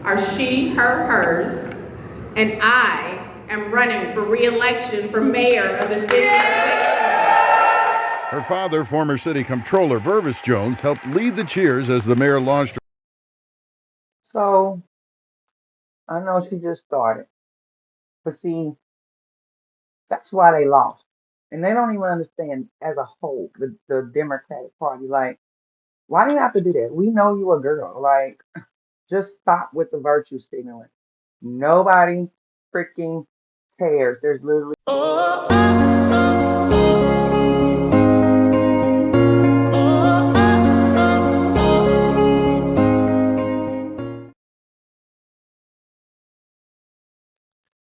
are she, her, hers, and I am running for re-election for mayor of the city of St. Her father, former city comptroller Vervis Jones, helped lead the cheers as the mayor launched. So I know she just started, but see, that's why they lost. And they don't even understand as a whole, the Democratic Party. Like, why do you have to do that? We know you a girl. Like, just stop with the virtue signaling. Nobody freaking cares. There's literally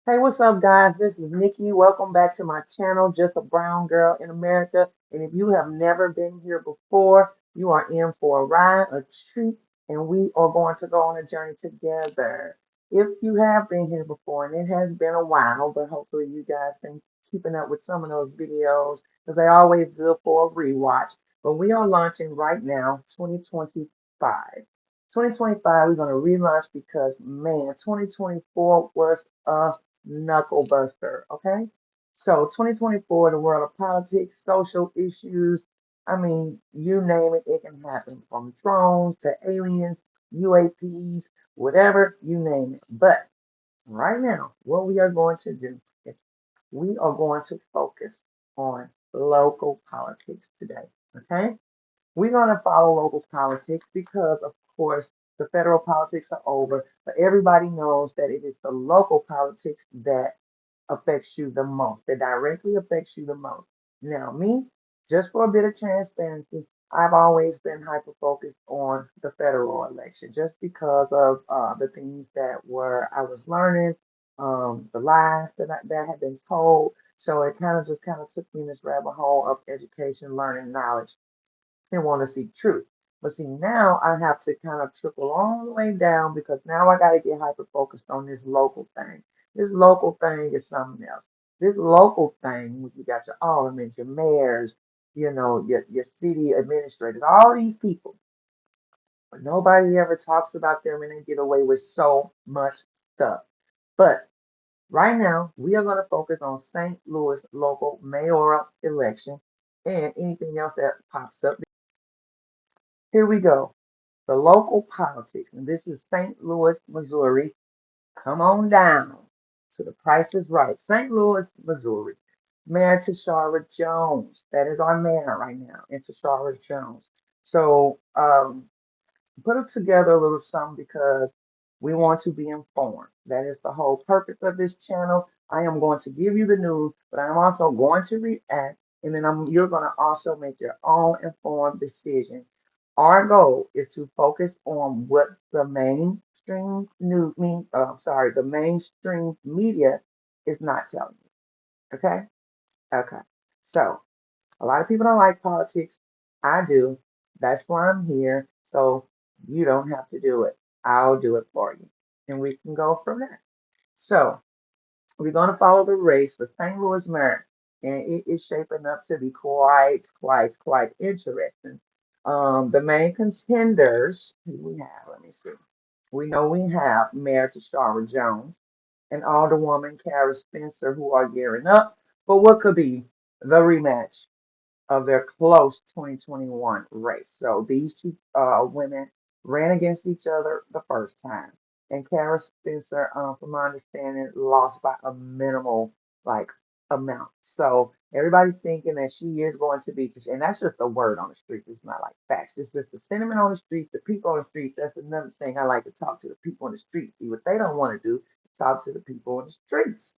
Hey, what's up, guys? This is Nikki. Welcome back to my channel, Just a Brown Girl in America. And if you have never been here before, you are in for a ride, a treat, and we are going to go on a journey together. If you have been here before, and it has been a while, but hopefully you guys been keeping up with some of those videos because they're always good for a rewatch. But we are launching right now, 2025. 2025, we're going to relaunch because, man, 2024 was a knuckle buster. Okay, so 2024, the world of politics, social issues, I mean, you name it, it can happen, from drones to aliens, UAPs, whatever, you name it. But right now, what we are going to do is we are going to focus on local politics today. Okay, we're going to follow local politics because, of course, the federal politics are over, but everybody knows that it is the local politics that affects you the most, that directly affects you the most. Now, me, just for a bit of transparency, I've always been hyper focused on the federal election just because of the things that were I was learning, the lies that had been told. So it kind of took me in this rabbit hole of education, learning, knowledge, and want to seek truth. But see, now I have to kind of trickle all the way down because now I got to get hyper focused on this local thing. This local thing is something else. This local thing, you got your aldermen, your mayors, your city administrators, all these people. But nobody ever talks about them and they get away with so much stuff. But right now, we are going to focus on St. Louis local mayoral election and anything else that pops up. Here we go. The local politics, and this is St. Louis, Missouri. Come on down to the Price is Right. St. Louis, Missouri. Mayor Tishaura Jones. That is our mayor right now, and Tishaura Jones. So put it together a little something because we want to be informed. That is the whole purpose of this channel. I am going to give you the news, but I'm also going to react, and then you're going to also make your own informed decision. Our goal is to focus on what the mainstream the mainstream media is not telling you. Okay? Okay. So a lot of people don't like politics. I do. That's why I'm here. So you don't have to do it. I'll do it for you. And we can go from there. So we're going to follow the race for St. Louis mayor. And it is shaping up to be quite interesting. The main contenders who we have, let me see. We know we have Mayor Tishaura Jones and Alderwoman Cara Spencer who are gearing up for what could be the rematch of their close 2021 race. So these two women ran against each other the first time. And Cara Spencer, from my understanding, lost by a minimal like amount. So everybody's thinking that she is going to be, and that's just a word on the street. It's not like facts. It's just the sentiment on the street, the people on the streets. That's another thing I like to talk to the people on the streets. See what they don't want to do. Talk to the people on the streets,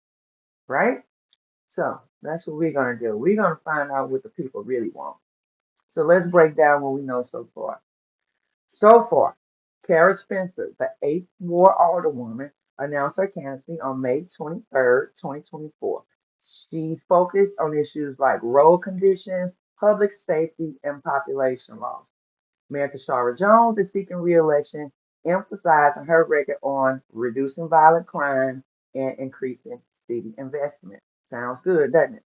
right? So that's what we're going to do. We're going to find out what the people really want. So let's break down what we know so far. So far, Cara Spencer, the 8th Ward Alderwoman, announced her candidacy on May 23rd, 2024. She's focused on issues like road conditions, public safety, and population loss. Mayor Tishaura Jones is seeking re-election, emphasizing her record on reducing violent crime and increasing city investment. Sounds good, doesn't it?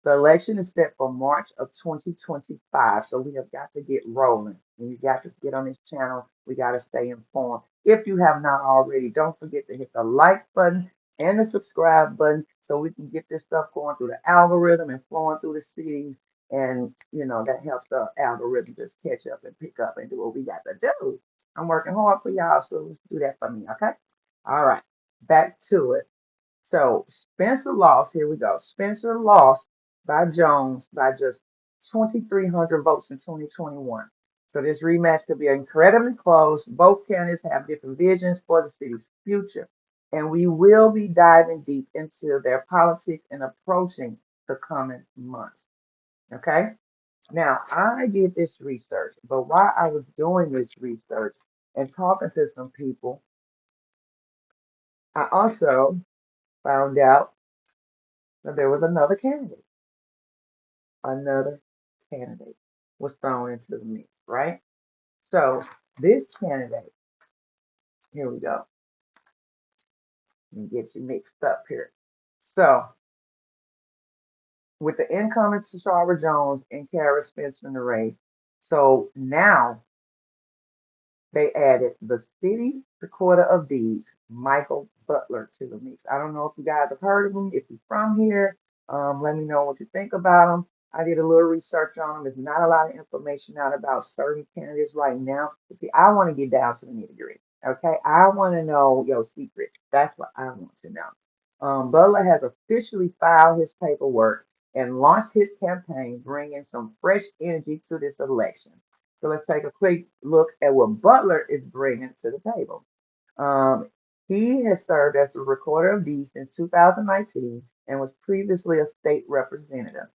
The election is set for March of 2025, so we have got to get rolling. And you got to get on this channel. We got to stay informed. If you have not already, don't forget to hit the like button and the subscribe button so we can get this stuff going through the algorithm and flowing through the cities. And, that helps the algorithm just catch up and pick up and do what we got to do. I'm working hard for y'all, so let's do that for me, okay? All right, back to it. So Spencer lost. Here we go. Spencer lost by Jones by just 2,300 votes in 2021. So this rematch could be incredibly close. Both candidates have different visions for the city's future. And we will be diving deep into their politics and approaching the coming months. Okay? Now, I did this research, but while I was doing this research and talking to some people, I also found out that there was another candidate was thrown into the mix, right? So this candidate, here we go. Let me get you mixed up here. So with the incumbent Tishaura Jones and Cara Spencer in the race, so now they added the city recorder of deeds, Michael Butler, to the mix. I don't know if you guys have heard of him. If you're from here, let me know what you think about him. I did a little research on him. There's not a lot of information out about certain candidates right now. But see, I want to get down to the nitty gritty. Okay, I want to know your secret. That's what I want to know. Butler has officially filed his paperwork and launched his campaign, bringing some fresh energy to this election. So let's take a quick look at what Butler is bringing to the table. He has served as the recorder of deeds since 2019 and was previously a state representative.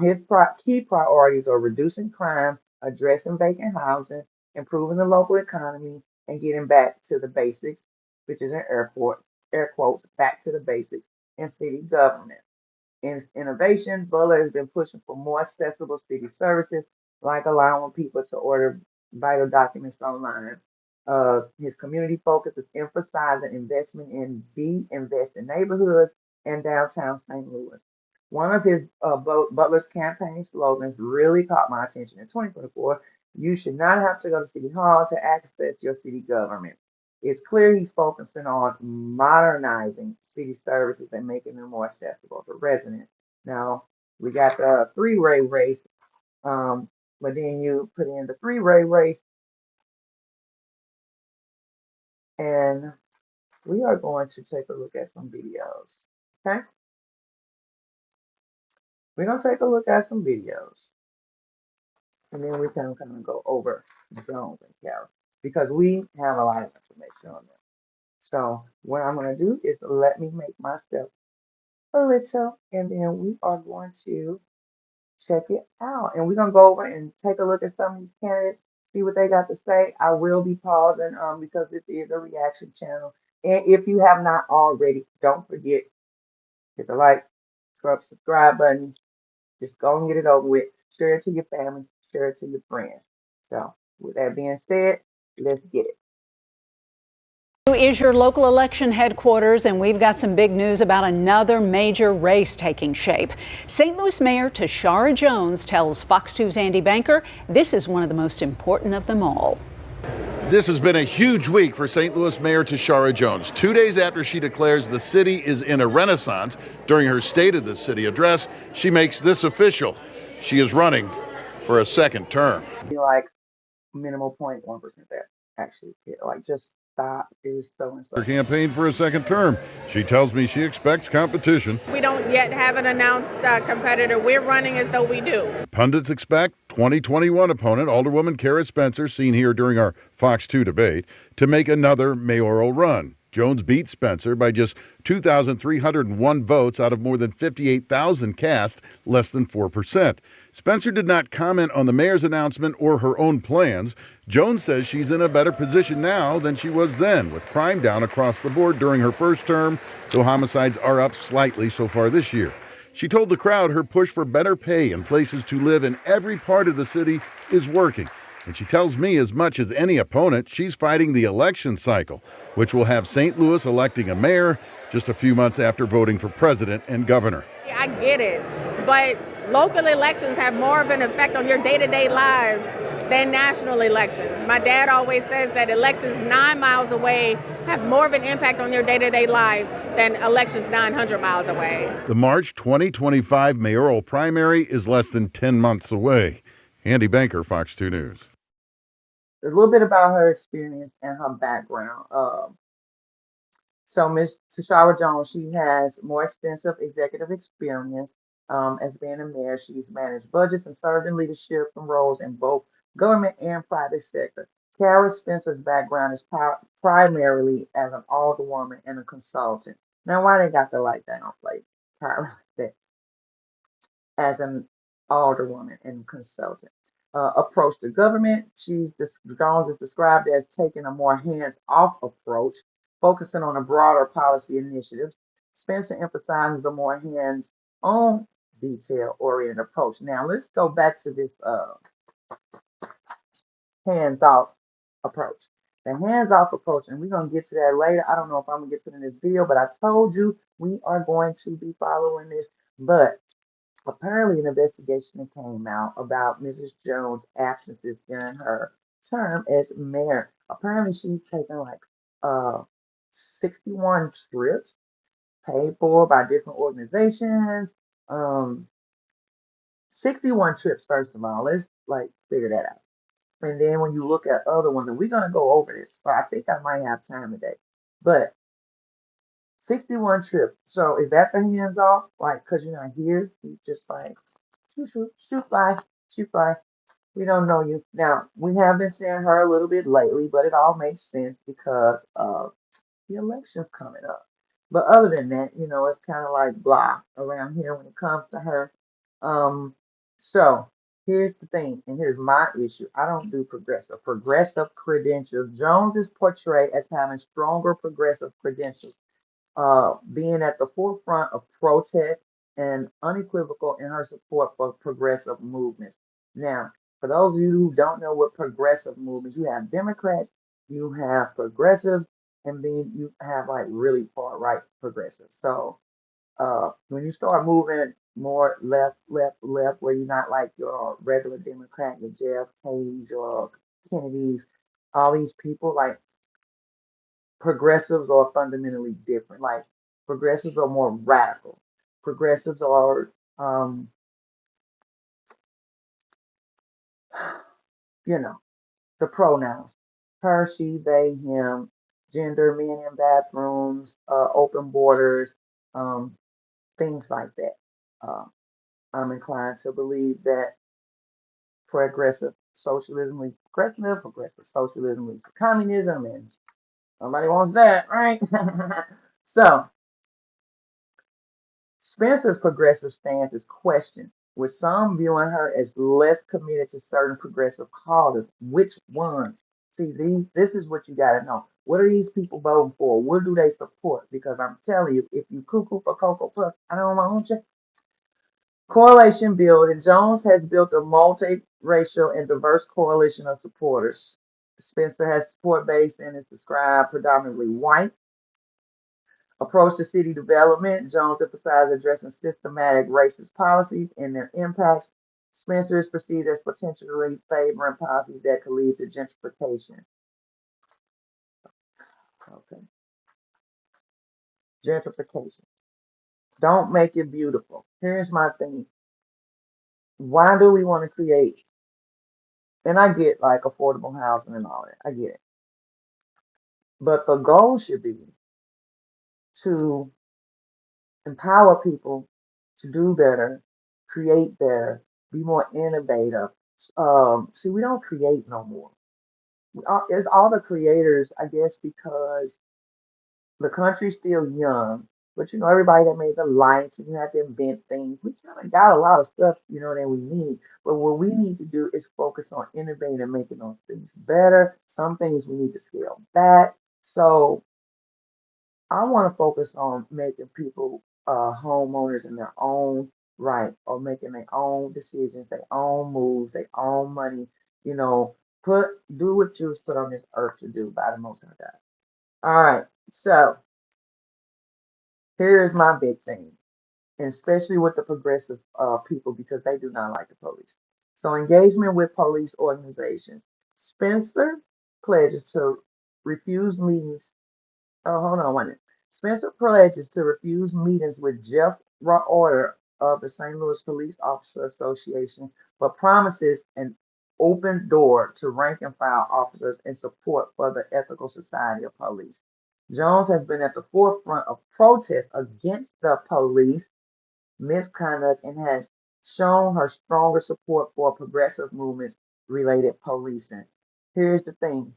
His key priorities are reducing crime, addressing vacant housing, improving the local economy, and getting back to the basics, which is an air quotes, back to the basics in city government. In innovation, Butler has been pushing for more accessible city services, like allowing people to order vital documents online. His community focus is emphasizing investment in invest in neighborhoods and downtown St. Louis. One of his Butler's campaign slogans really caught my attention in 2024. You should not have to go to City Hall to access your city government. It's clear he's focusing on modernizing city services and making them more accessible to residents. Now, we got the three-way race, but then you put in the three-way race, and we are going to take a look at some videos. Okay? We're going to take a look at some videos, and then we can kind of go over Jones and Cara, because we have a lot of information on them. So what I'm going to do is let me make myself a little, and then we are going to check it out. And we're going to go over and take a look at some of these candidates, see what they got to say. I will be pausing because this is a reaction channel. And if you have not already, don't forget, hit the like, subscribe button. Just go and get it over with. Share it to your family, share it to your friends. So with that being said, let's get it. Is your local election headquarters, and we've got some big news about another major race taking shape. St. Louis Mayor Tishaura Jones tells Fox 2's Andy Banker this is one of the most important of them all. This has been a huge week for St. Louis Mayor Tishaura Jones. 2 days after she declares the city is in a renaissance, during her State of the City address, she makes this official. She is running for a second term. Like minimal 0.1% there, actually. Like just stop is so and so. Her campaign for a second term. She tells me she expects competition. We don't yet have an announced competitor. We're running as though we do. Pundits expect 2021 opponent Alderwoman Cara Spencer, seen here during our Fox 2 debate, to make another mayoral run. Jones beat Spencer by just 2,301 votes out of more than 58,000 cast, less than 4%. Spencer did not comment on the mayor's announcement or her own plans. Jones says she's in a better position now than she was then, with crime down across the board during her first term, though homicides are up slightly so far this year. She told the crowd her push for better pay and places to live in every part of the city is working. And she tells me as much as any opponent, she's fighting the election cycle, which will have St. Louis electing a mayor just a few months after voting for president and governor. I get it, but local elections have more of an effect on your day-to-day lives than national elections. My dad always says that elections 9 miles away have more of an impact on your day-to-day life than elections 900 miles away. The March 2025 mayoral primary is less than 10 months away. Andy Banker, Fox 2 News. A little bit about her experience and her background. So Ms. Tishaura Jones, she has more extensive executive experience as being a mayor. She's managed budgets and served in leadership roles in both government and private sector. Cara Spencer's background is primarily as an alderwoman and a consultant. Now, why they got the light down plate? As an alderwoman and consultant. Approach to government. Jones is described as taking a more hands-off approach, focusing on a broader policy initiatives. Spencer emphasizes a more hands-on, detail-oriented approach. Now let's go back to this hands-off approach. The hands-off approach, and we're gonna get to that later. I don't know if I'm gonna get to it in this video, but I told you we are going to be following this. But apparently, an investigation came out about Mrs. Jones' absences during her term as mayor. Apparently, she's taken like uh 61 trips paid for by different organizations. Um, 61 trips, first of all. Let's like figure that out. And then when you look at other ones, and we're gonna go over this, so I think I might have time today. But 61 trips. So is that the hands off? Like, cause you're not here, you just like shoot fly, shoot fly. We don't know you. Now, we have been seeing her a little bit lately, but it all makes sense because of the elections coming up. But other than that, it's kind of like blah around here when it comes to her. Um, so here's the thing, and here's my issue. I don't do progressive. Progressive credentials. Jones is portrayed as having stronger progressive credentials, being at the forefront of protest and unequivocal in her support for progressive movements. Now, for those of you who don't know what progressive movements, you have Democrats, you have progressives, and then you have like really far right progressives. So when you start moving more left, left, left, where you're not like your regular Democrat, your Jeff Hayes or Kennedy's, all these people, like progressives are fundamentally different. Like progressives are more radical. Progressives are, you know, the pronouns: her, she, they, him, gender, men in bathrooms, open borders, um, things like that. Uh, I'm inclined to believe that progressive socialism leads to progressive socialism leads to communism, and nobody wants that, right? So, Spencer's progressive stance is questioned, with some viewing her as less committed to certain progressive causes. Which ones? See, this is what you got to know. What are these people voting for? What do they support? Because I'm telling you, if you cuckoo for Cocoa Puffs, I don't want you. Coalition building. Jones has built a multiracial and diverse coalition of supporters. Spencer has support base and is described predominantly white. Approach to city development. Jones emphasized addressing systematic racist policies and their impacts. Spencer is perceived as potentially favoring policies that could lead to gentrification. Okay. Gentrification. Don't make it beautiful. Here's my thing. Why do we want to create? And I get like affordable housing and all that. I get it. But the goal should be to empower people to do better, create better, be more innovative. See, we don't create no more. It's all the creators, I guess, because the country's still young. But everybody that made the lights, and you have to invent things. We kind of got a lot of stuff, that we need. But what we need to do is focus on innovating and making those things better. Some things we need to scale back. So I want to focus on making people homeowners in their own right, or making their own decisions, their own moves, their own money. You know, do what you was put on this earth to do by the Most High God. All right, so here's my big thing. and especially with the progressive people because they do not like the police. So engagement with police organizations. Spencer pledges to refuse meetings. Oh, hold on one minute. Spencer pledges to refuse meetings with Jeff Order of the St. Louis Police Officer Association, but promises an open door to rank and file officers in support for the Ethical Society of Police. Jones has been at the forefront of protests against the police misconduct and has shown her stronger support for progressive movements related policing. Here's the thing.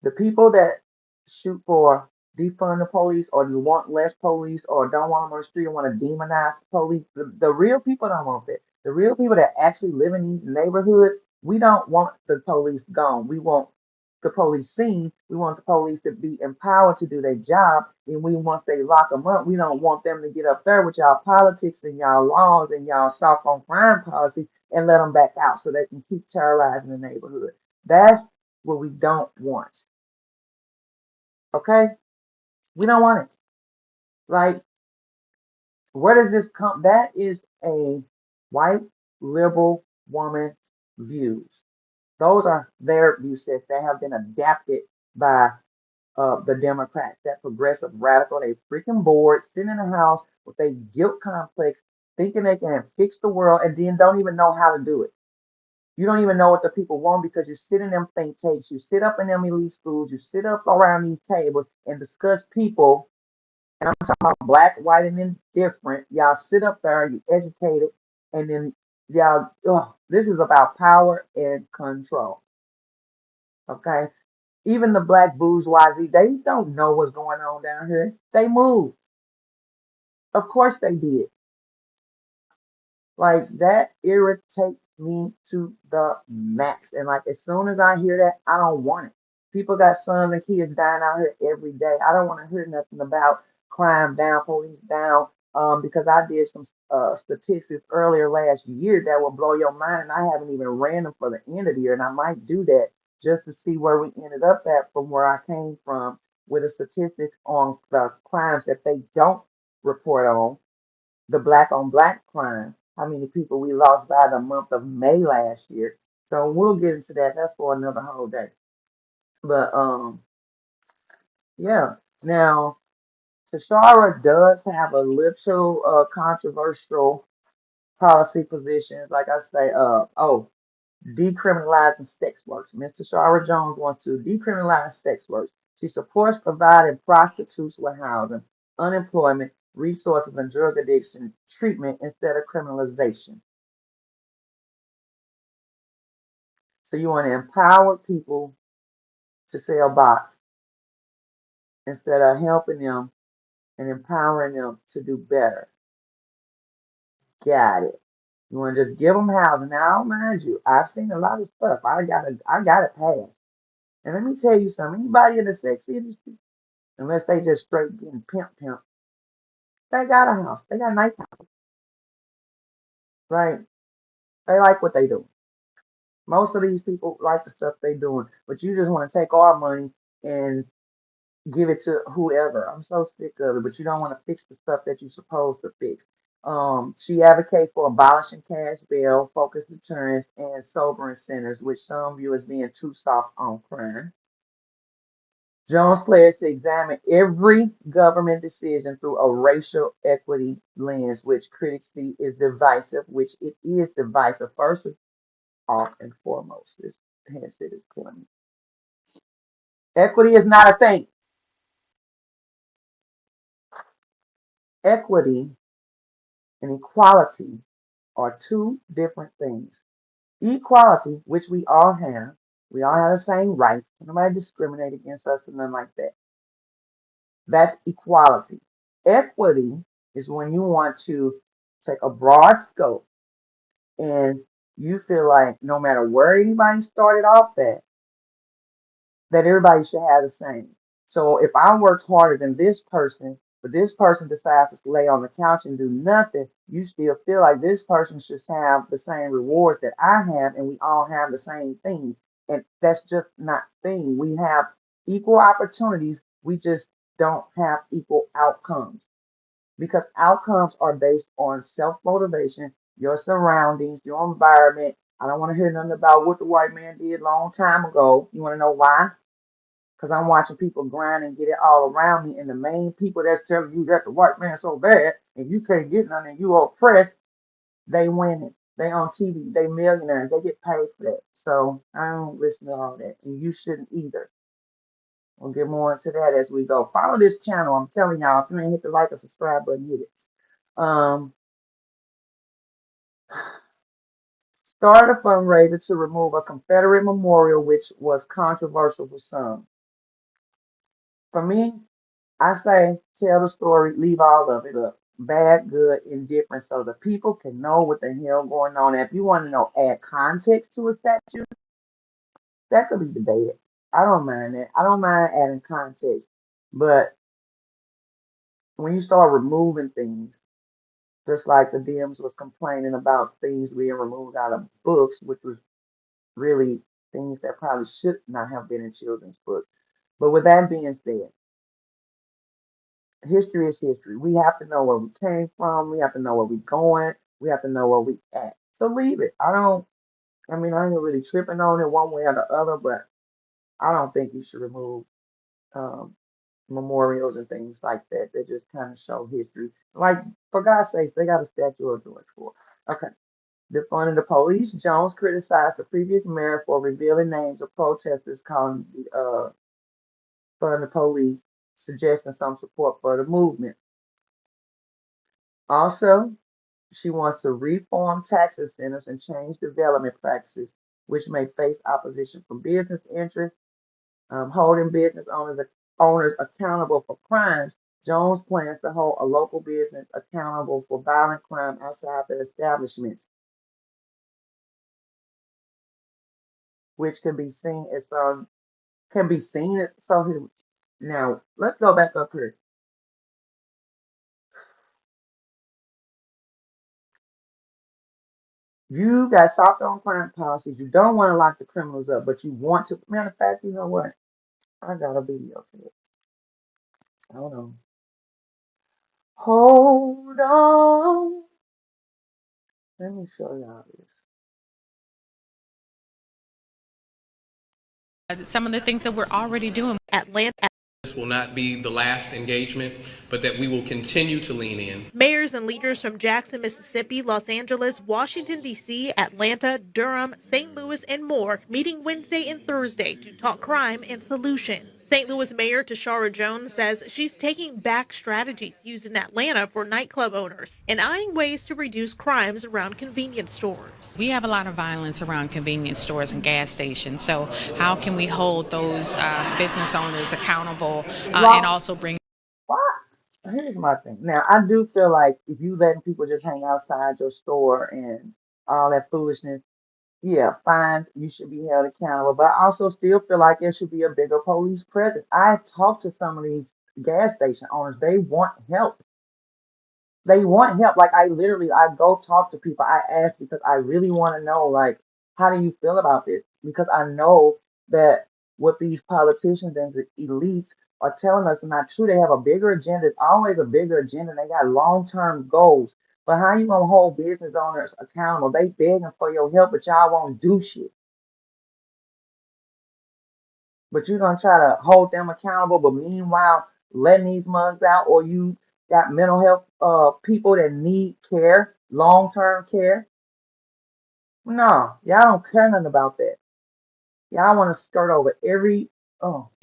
The people that shoot for defund the police or you want less police or don't want them on the street or want to demonize the police, the real people don't want that. The real people that actually live in these neighborhoods, we don't want the police gone. We want the police seen. We want the police to be empowered to do their job. And once they lock them up, we don't want them to get up there with y'all politics and y'all laws and y'all soft on crime policy and let them back out so they can keep terrorizing the neighborhood. That's what we don't want. Okay? We don't want it. Like, where does this come? That is a white liberal woman views. Those are their view sets that have been adapted by the Democrats, that progressive radical. They freaking bored, sitting in the house with a guilt complex, thinking they can fix the world and then don't even know how to do it. You don't even know what the people want because you sit in them think tanks, you sit up in them elite schools, you sit up around these tables and discuss people. And I'm talking about black, white, and indifferent. Y'all sit up there, you educated, and then y'all, this is about power and control. Okay? Even the black bourgeoisie, they don't know what's going on down here. They moved. Of course they did. Like that irritates me to the max. And like as soon as I hear that, I don't want it. People got sons and kids dying out here every day. I don't want to hear nothing about crime down, police down. Because I did some statistics earlier last year that will blow your mind, and I haven't even ran them for the end of the year, and I might do that just to see where we ended up at from where I came from with the statistics on the crimes that they don't report on, the black on black crime, how many people we lost by the month of May last year. So we'll get into that. That's for another whole day. But yeah. Now Tishaura does have a little controversial policy positions. Like I say, decriminalizing sex work. Ms. Tishaura Jones wants to decriminalize sex work. She supports providing prostitutes with housing, unemployment, resources, and drug addiction treatment instead of criminalization. So you want to empower people to sell box instead of helping them and empowering them to do better. Got it. You want to just give them housing. Now, mind you, I've seen a lot of stuff. I got it passed. And let me tell you something. Anybody in the sex industry, unless they just straight getting pimp, they got a house. They got a nice house, right? They like what they do. Most of these people like the stuff they doing, but you just want to take our money and give it to whoever. I'm so sick of it, but you don't want to fix the stuff that you're supposed to fix. She advocates for abolishing cash bail, focused deterrence, and sobering centers, which some view as being too soft on crime. Jones pledged to examine every government decision through a racial equity lens, which critics see is divisive, which it is divisive. First off and foremost, this handset is killing me. Equity is not a thing. Equity and equality are two different things. Equality, which we all have the same rights. Nobody discriminate against us and nothing like that. That's equality. Equity is when you want to take a broad scope and you feel like no matter where anybody started off at, that everybody should have the same. So if I work harder than this person, but this person decides to lay on the couch and do nothing, you still feel like this person should have the same rewards that I have, and we all have the same thing. And that's just not thing. We have equal opportunities. We just don't have equal outcomes. because outcomes are based on self-motivation, your surroundings, your environment. I don't want to hear nothing about what the white man did a long time ago. You want to know why? Because I'm watching people grind and get it all around me, and the main people that's telling you that the white man's so bad and you can't get none and you oppressed, they winning. They on TV. They millionaires. They get paid for that. So I don't listen to all that, and you shouldn't either. We'll get more into that as we go. Follow this channel. I'm telling y'all, if you ain't hit the like or subscribe button, hit it. Um, Start a fundraiser to remove a Confederate memorial, which was controversial for some. For me, I say tell the story, leave all of it up. Bad, good, indifferent, so the people can know what the hell going on. And if you want to know, add context to a statue, that could be debated. I don't mind that. I don't mind adding context. But when you start removing things, just like the DMs was complaining about things being removed out of books, which was really things that probably should not have been in children's books. But with that being said, history is history. We have to know where we came from. We have to know where we're going. We have to know where we at. So leave it. I mean, I ain't really tripping on it one way or the other, but I don't think you should remove um, memorials and things like that that just kind of show history. Like, for God's sakes, they got a statue of George Floyd. Okay. Defunding the police, Jones criticized the previous mayor for revealing names of protesters calling fund the police, suggesting some support for the movement. Also, she wants to reform tax incentives and change development practices, which may face opposition from business interests, holding business owners accountable for crimes. Jones plans to hold a local business accountable for violent crime outside their establishments, which can be seen as so here. Now let's go back up here. You got soft on crime policies. You don't want to lock the criminals up, but you want to. Matter of fact, you know what? I got a video for it. Hold on. Hold on. Let me show y'all this. Some of the things that we're already doing. Atlanta. This will not be the last engagement, but that we will continue to lean in. Mayors and leaders from Jackson, Mississippi, Los Angeles, Washington, D.C., Atlanta, Durham, St. Louis, and more meeting Wednesday and Thursday to talk crime and solutions. St. Louis Mayor Tishaura Jones says she's taking back strategies used in Atlanta for nightclub owners and eyeing ways to reduce crimes around convenience stores. We have a lot of violence around convenience stores and gas stations, so how can we hold those business owners accountable and also bring... What? Here's my thing. Now, I do feel like if you letting people just hang outside your store and all that foolishness, yeah, fine, you should be held accountable. But I also still feel like there should be a bigger police presence. I talked to some of these gas station owners. They want help. They want help. Like I go talk to people. I ask because I really want to know, like, how do you feel about this? Because I know that what these politicians and the elites are telling us is not true. They have a bigger agenda. It's always a bigger agenda. They got long-term goals. But how you gonna hold business owners accountable? They begging for your help, but y'all won't do shit. But you're gonna try to hold them accountable, but meanwhile letting these mugs out, or you got mental health people that need care, long term care. No, y'all don't care nothing about that. Y'all want to skirt over every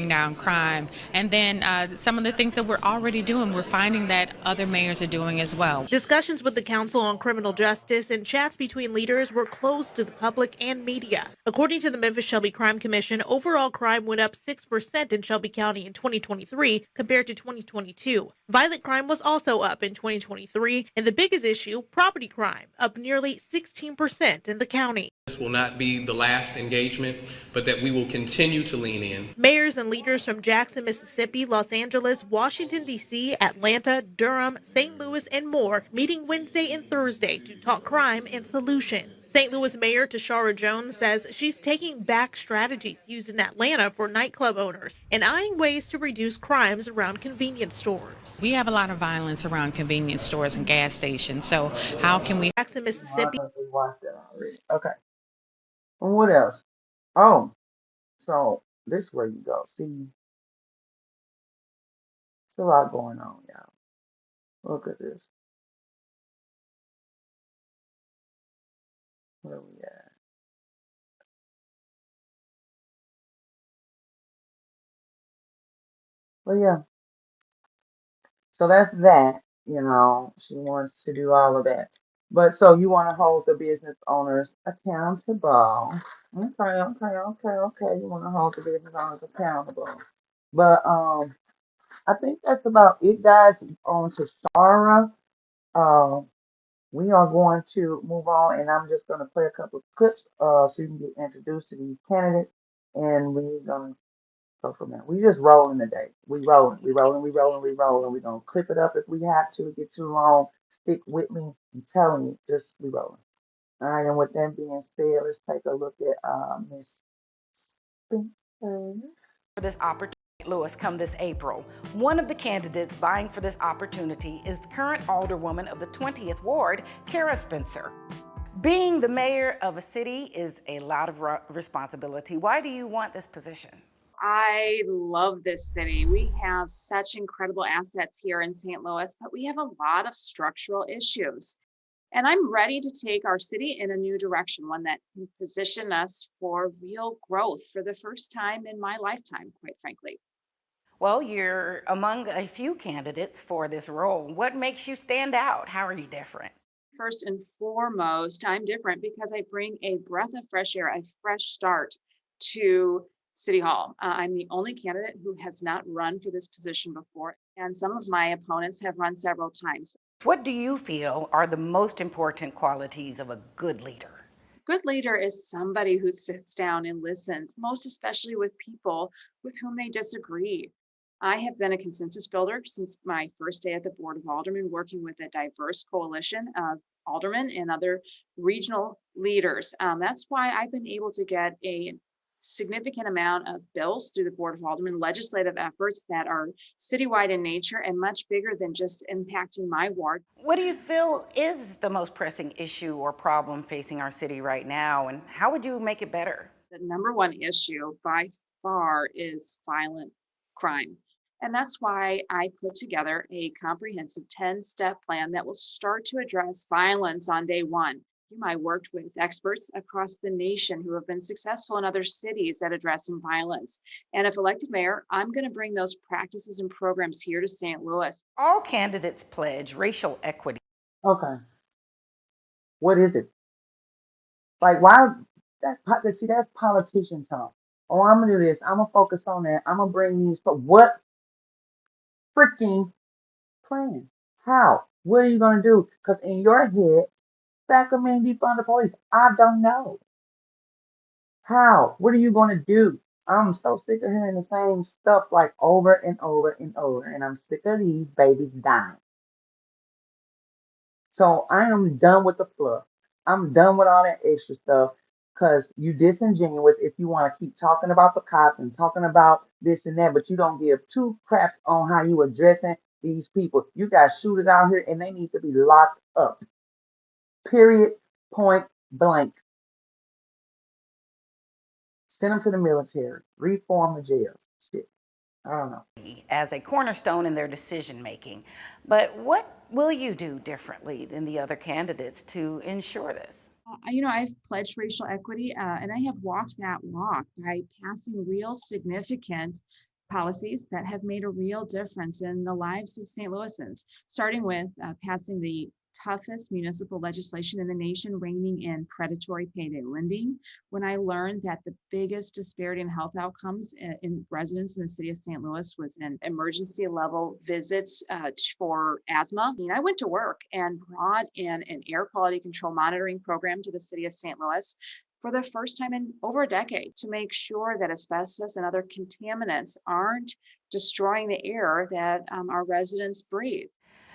down crime. And then some of the things that we're already doing, we're finding that other mayors are doing as well. Discussions with the Council on Criminal Justice and chats between leaders were closed to the public and media. According to the Memphis Shelby Crime Commission, overall crime went up 6% in Shelby County in 2023 compared to 2022. Violent crime was also up in 2023, and the biggest issue, property crime, up nearly 16% in the county. This will not be the last engagement, but that we will continue to lean in. Mayors and leaders from Jackson, Mississippi, Los Angeles, Washington, D.C., Atlanta, Durham, St. Louis, and more meeting Wednesday and Thursday to talk crime and solutions. St. Louis Mayor Tishaura Jones says she's taking back strategies used in Atlanta for nightclub owners and eyeing ways to reduce crimes around convenience stores. We have a lot of violence around convenience stores and gas stations. So how can we? Jackson, Oh, I Mississippi. think we watched that already. Okay. And what else? Oh, so this is where you go. See, it's a lot going on, y'all. Look at this. Where we at? Well, yeah. So that's that. She wants to do all of that. But so you want to hold the business owners accountable. Okay. You want to hold the business owners accountable. But I think that's about it, guys. On to Shara. Uh, we are going to move on, and I'm just going to play a couple of clips so you can get introduced to these candidates, and we're going to go from there. We just rolling today. We're going to clip it up if we have to. Get too long. Stick with me. I'm telling you, just we rolling. All right, and with that being said, let's take a look at Miss Spencer. For this opportunity, Louis, come this April. One of the candidates vying for this opportunity is the current alderwoman of the 20th Ward, Cara Spencer. Being the mayor of a city is a lot of responsibility. Why do you want this position? I love this city. We have such incredible assets here in St. Louis, but we have a lot of structural issues. And I'm ready to take our city in a new direction, one that can position us for real growth for the first time in my lifetime, quite frankly. Well, you're among a few candidates for this role. What makes you stand out? How are you different? First and foremost, I'm different because I bring a breath of fresh air, a fresh start to City Hall. I'm the only candidate who has not run for this position before, and some of my opponents have run several times. What do you feel are the most important qualities of a good leader? Good leader is somebody who sits down and listens, most especially with people with whom they disagree. I have been a consensus builder since my first day at the Board of Aldermen, working with a diverse coalition of aldermen and other regional leaders. That's why I've been able to get a significant amount of bills through the Board of Aldermen, legislative efforts that are citywide in nature and much bigger than just impacting my ward. What do you feel is the most pressing issue or problem facing our city right now, and how would you make it better? The number one issue by far is violent crime. And that's why I put together a comprehensive 10-step plan that will start to address violence on day one. I worked with experts across the nation who have been successful in other cities at addressing violence. And if elected mayor, I'm going to bring those practices and programs here to St. Louis. All candidates pledge racial equity. Okay. What is it? Like, why? See, that's politician talk. Oh, I'm gonna do this. I'm gonna focus on that. I'm gonna bring these. But what freaking plan? How? What are you gonna do? Because in your head, that could mean defund the police. I don't know. How? What are you gonna do? I'm so sick of hearing the same stuff like over and over and over, and I'm sick of these babies dying. So I am done with the fluff. I'm done with all that extra stuff because you disingenuous if you want to keep talking about the cops and talking about this and that, but you don't give two craps on how you addressing these people. You got shooters out here and they need to be locked up. Period. Point blank. Send them to the military. Reform the jails. Shit. I don't know. As a cornerstone in their decision making. But what will you do differently than the other candidates to ensure this? I've pledged racial equity and I have walked that walk by passing real significant policies that have made a real difference in the lives of St. Louisans, starting with passing the toughest municipal legislation in the nation, reining in predatory payday lending. When I learned that the biggest disparity in health outcomes in residents in the city of St. Louis was in emergency level visits for asthma, I went to work and brought in an air quality control monitoring program to the city of St. Louis for the first time in over a decade to make sure that asbestos and other contaminants aren't destroying the air that our residents breathe.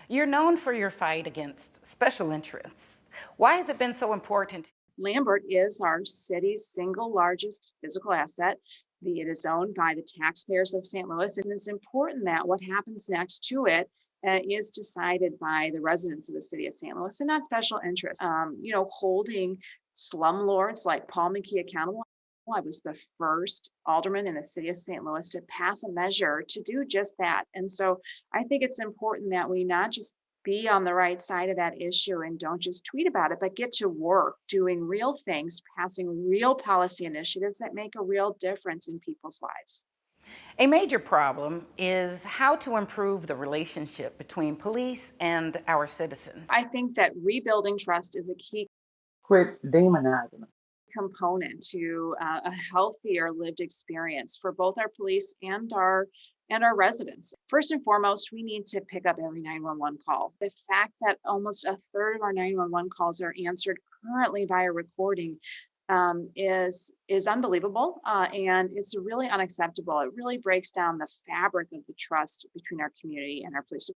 You're known for your fight against special interests. Why has it been so important? Lambert is our city's single largest physical asset. It is owned by the taxpayers of St. Louis, and it's important that what happens next to it is decided by the residents of the city of St. Louis and not special interests. Holding slumlords like Paul McKee accountable. I was the first alderman in the city of St. Louis to pass a measure to do just that. And so I think it's important that we not just be on the right side of that issue and don't just tweet about it, but get to work doing real things, passing real policy initiatives that make a real difference in people's lives. A major problem is how to improve the relationship between police and our citizens. I think that rebuilding trust is a key Quit demonizing them. component to a healthier lived experience for both our police and our residents. First and foremost, we need to pick up every 911 call. The fact that almost a third of our 911 calls are answered currently via recording is unbelievable, and it's really unacceptable. It really breaks down the fabric of the trust between our community and our police.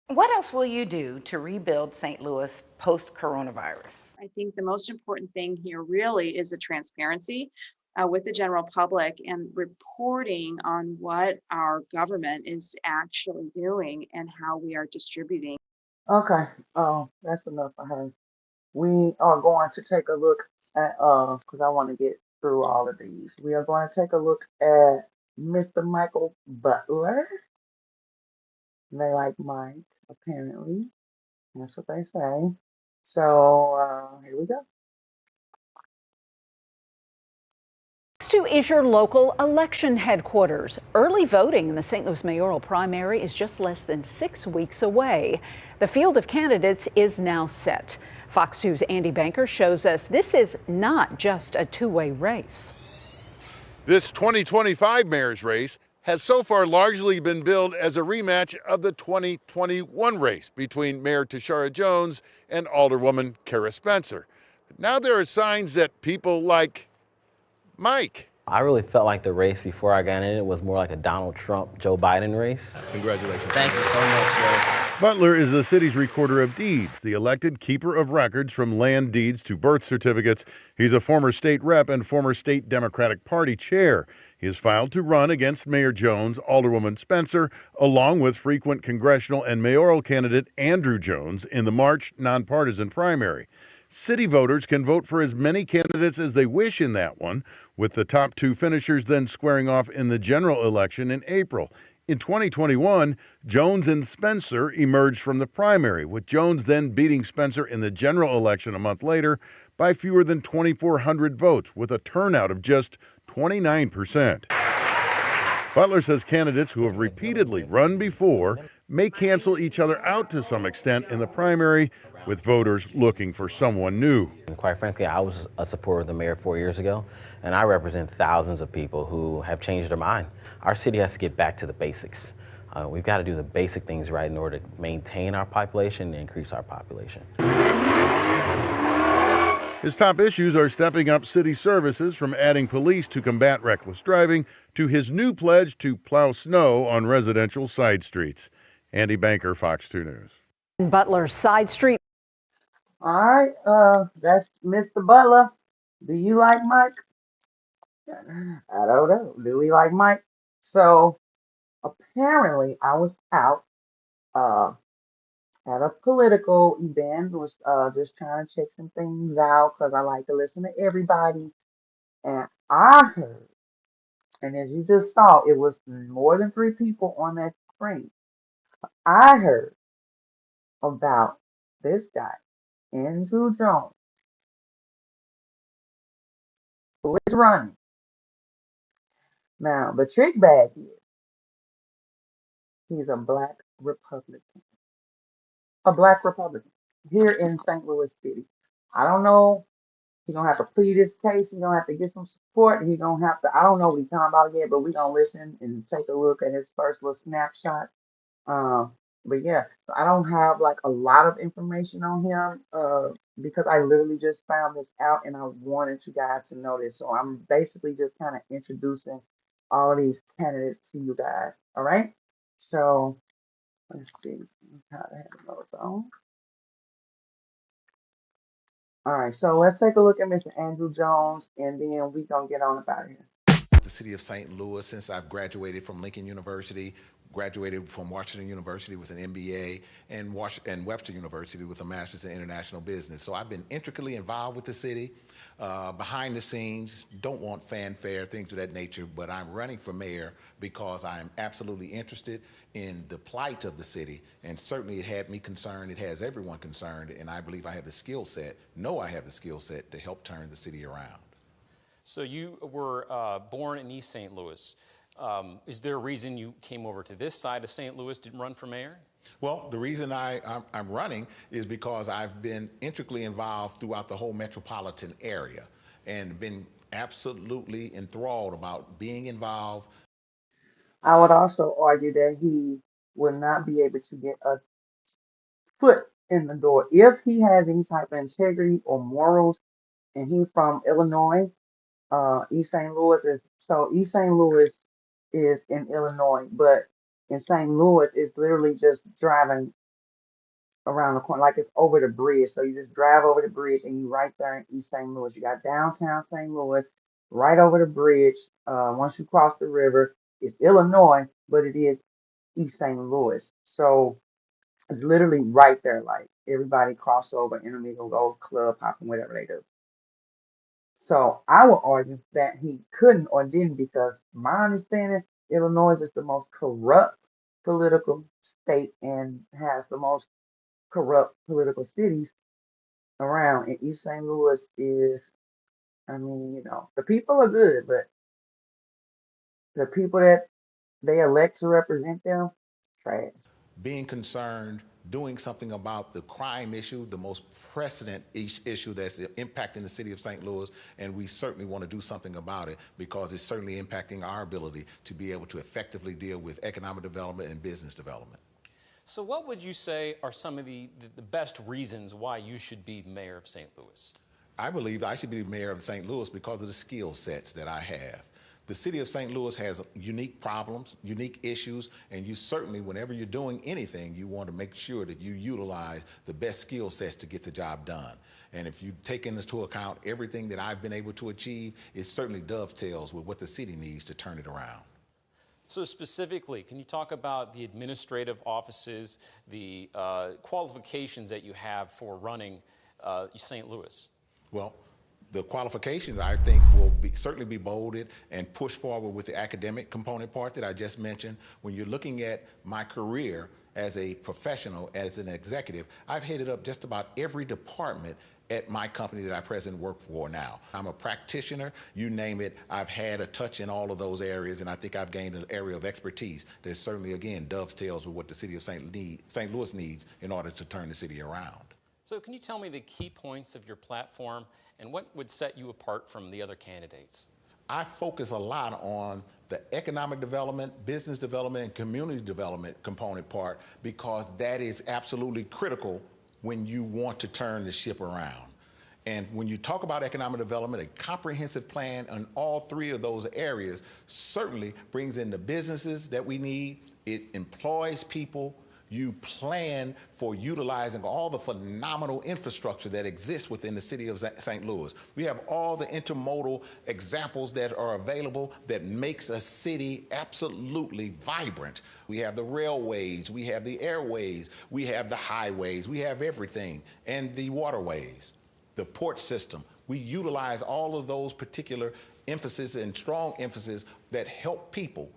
What else will you do to rebuild St. Louis post-coronavirus? I think the most important thing here really is the transparency with the general public and reporting on what our government is actually doing and how we are distributing. Okay, that's enough for her. We are going to take a look at, because I want to get through all of these. We are going to take a look at Mr. Michael Butler. They like Mike, apparently. That's what they say. So, here we go. Next to is your local election headquarters. Early voting in the St. Louis mayoral primary is just less than 6 weeks away. The field of candidates is now set. Fox 2's Andy Banker shows us this is not just a two-way race. This 2025 mayor's race has so far largely been billed as a rematch of the 2021 race between Mayor Tishaura Jones and Alderwoman Cara Spencer. But now there are signs that people like Mike. I really felt like the race before I got in it was more like a Donald Trump, Joe Biden race. Congratulations. Thank you so much, sir. Butler is the city's recorder of deeds, the elected keeper of records from land deeds to birth certificates. He's a former state rep and former state Democratic Party chair. He has filed to run against Mayor Jones, Alderwoman Spencer, along with frequent congressional and mayoral candidate Andrew Jones in the March nonpartisan primary. City voters can vote for as many candidates as they wish in that one, with the top two finishers then squaring off in the general election in April. In 2021, Jones and Spencer emerged from the primary, with Jones then beating Spencer in the general election a month later by fewer than 2,400 votes, with a turnout of just 29%. Butler says candidates who have repeatedly run before may cancel each other out to some extent in the primary, with voters looking for someone new. And quite frankly, I was a supporter of the mayor 4 years ago, and I represent thousands of people who have changed their mind. Our city has to get back to the basics. We've got to do the basic things right in order to maintain our population and increase our population. His top issues are stepping up city services, from adding police to combat reckless driving to his new pledge to plow snow on residential side streets. Andy Banker, Fox 2 News. Butler's side street. All right, that's Mr. Butler. Do you like Mike? I don't know. Do we like Mike? So apparently, I was out at a political event. Was just trying to check some things out because I like to listen to everybody. And I heard, and as you just saw, it was more than three people on that screen. I heard about this guy, Andrew Jones, who is running. Now, the trick bag is he's a black Republican. A black Republican here in St. Louis City. I don't know. He's gonna have to plead his case. He's gonna have to get some support. He's gonna have to, I don't know what he's talking about yet, but we're gonna listen and take a look at his first little snapshot. But yeah, so I don't have like a lot of information on him, because I literally just found this out and I wanted you guys to know this. So I'm basically just kind of introducing all of these candidates to you guys. All right. So let's see how to have those on. All right, so let's take a look at Mr. Andrew Jones, and then we gonna get on about here. The city of St. Louis since I've graduated from Lincoln University, graduated from Washington University with an MBA, and Webster University with a master's in international business. So I've been intricately involved with the city, behind the scenes, don't want fanfare, things of that nature, but I'm running for mayor because I'm absolutely interested in the plight of the city, and certainly it had me concerned, it has everyone concerned, and I believe I have the skill set, know I have the skill set to help turn the city around. So you were born in East St. Louis. Is there a reason you came over to this side of St. Louis to run for mayor? Well, the reason I'm running is because I've been intricately involved throughout the whole metropolitan area and been absolutely enthralled about being involved. I would also argue that he would not be able to get a foot in the door if he has any type of integrity or morals, and he's from Illinois. East St. Louis East St. Louis is in Illinois, but in St. Louis it's literally just driving around the corner, like it's over the bridge. So you just drive over the bridge and you right there in East St. Louis. You got downtown St. Louis, right over the bridge. Once you cross the river, it's Illinois, but it is East St. Louis. So it's literally right there. Like everybody cross over, intermingle, go club hopping, whatever they do. So I would argue that he couldn't or didn't because my understanding, Illinois is the most corrupt political state and has the most corrupt political cities around. And East St. Louis is, I mean, the people are good, but the people that they elect to represent them, trash. Being concerned, doing something about the crime issue, the most precedent issue that's impacting the city of St. Louis, and we certainly want to do something about it because it's certainly impacting our ability to be able to effectively deal with economic development and business development. So what would you say are some of the best reasons why you should be mayor of St. Louis? I believe I should be the mayor of St. Louis because of the skill sets that I have. The city of St. Louis has unique problems, unique issues, and you certainly, whenever you're doing anything, you want to make sure that you utilize the best skill sets to get the job done. And if you take into account everything that I've been able to achieve, it certainly dovetails with what the city needs to turn it around. So specifically, can you talk about the administrative offices, the qualifications that you have for running St. Louis? Well, the qualifications I think will certainly be bolded and pushed forward with the academic component part that I just mentioned. When you're looking at my career as a professional, as an executive, I've headed up just about every department at my company that I presently work for now. I'm a practitioner, you name it, I've had a touch in all of those areas, and I think I've gained an area of expertise that certainly, again, dovetails with what the city of St. Louis needs in order to turn the city around. So can you tell me the key points of your platform and what would set you apart from the other candidates? I focus a lot on the economic development, business development, and community development component part because that is absolutely critical when you want to turn the ship around. And when you talk about economic development, a comprehensive plan on all three of those areas certainly brings in the businesses that we need, it employs people, you plan for utilizing all the phenomenal infrastructure that exists within the city of St. Louis. We have all the intermodal examples that are available that makes a city absolutely vibrant. We have the railways, we have the airways, we have the highways, we have everything, and the waterways, the port system. We utilize all of those particular emphasis and strong emphasis that help people.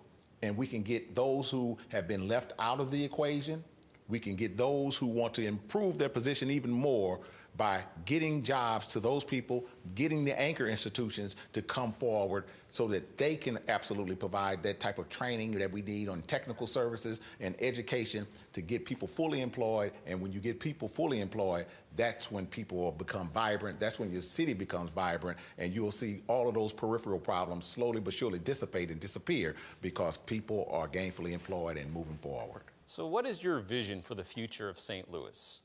And we can get those who have been left out of the equation. We can get those who want to improve their position even more by getting jobs to those people, getting the anchor institutions to come forward so that they can absolutely provide that type of training that we need on technical services and education to get people fully employed. And when you get people fully employed, that's when people will become vibrant. That's when your city becomes vibrant, and you'll see all of those peripheral problems slowly but surely dissipate and disappear because people are gainfully employed and moving forward. So what is your vision for the future of St. Louis?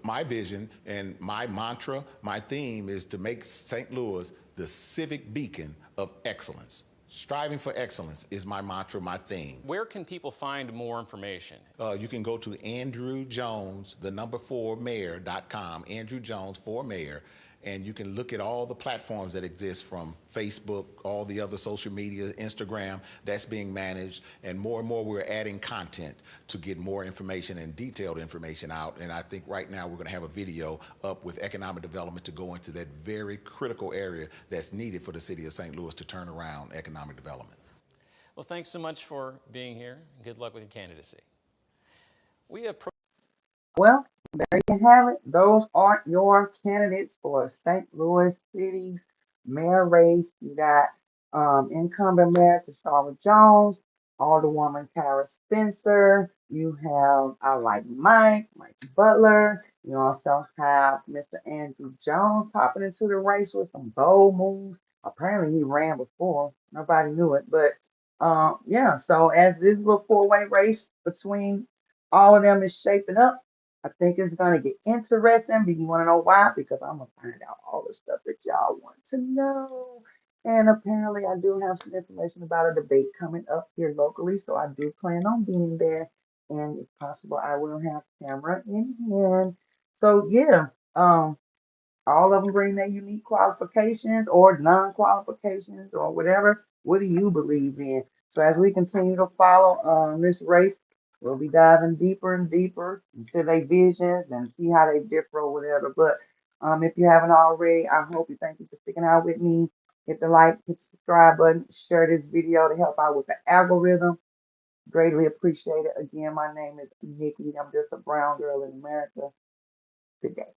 My vision and my mantra, my theme is to make St. Louis the civic beacon of excellence. Striving for excellence is my mantra, my theme. Where can people find more information? You can go to Andrew Jones, the number 4 mayor.com, Andrew Jones 4 mayor, And you can look at all the platforms that exist, from Facebook, all the other social media, Instagram, that's being managed. And more we're adding content to get more information and detailed information out. And I think right now we're going to have a video up with economic development to go into that very critical area that's needed for the city of St. Louis to turn around economic development. Well, thanks so much for being here. Good luck with your candidacy. We have Well, there you have it. Those are your candidates for St. Louis City's mayor race. You got incumbent Mayor Tishaura Jones, Alderwoman Cara Spencer. You have I Like Mike Butler. You also have Mr. Andrew Jones popping into the race with some bold moves. Apparently he ran before. Nobody knew it. But yeah, so as this little four-way race between all of them is shaping up, I think it's gonna get interesting. Do you want to know why? Because I'm gonna find out all the stuff that y'all want to know. And apparently, I do have some information about a debate coming up here locally, so I do plan on being there. And if possible, I will have camera in hand. So yeah, all of them bring their unique qualifications or non-qualifications or whatever. What do you believe in? So as we continue to follow this race, we'll be diving deeper and deeper into their visions and see how they differ or whatever. But if you haven't already, I hope you thank you for sticking out with me. Hit the like, hit the subscribe button, share this video to help out with the algorithm. Greatly appreciate it. Again, my name is Nikki. I'm just a brown girl in America today.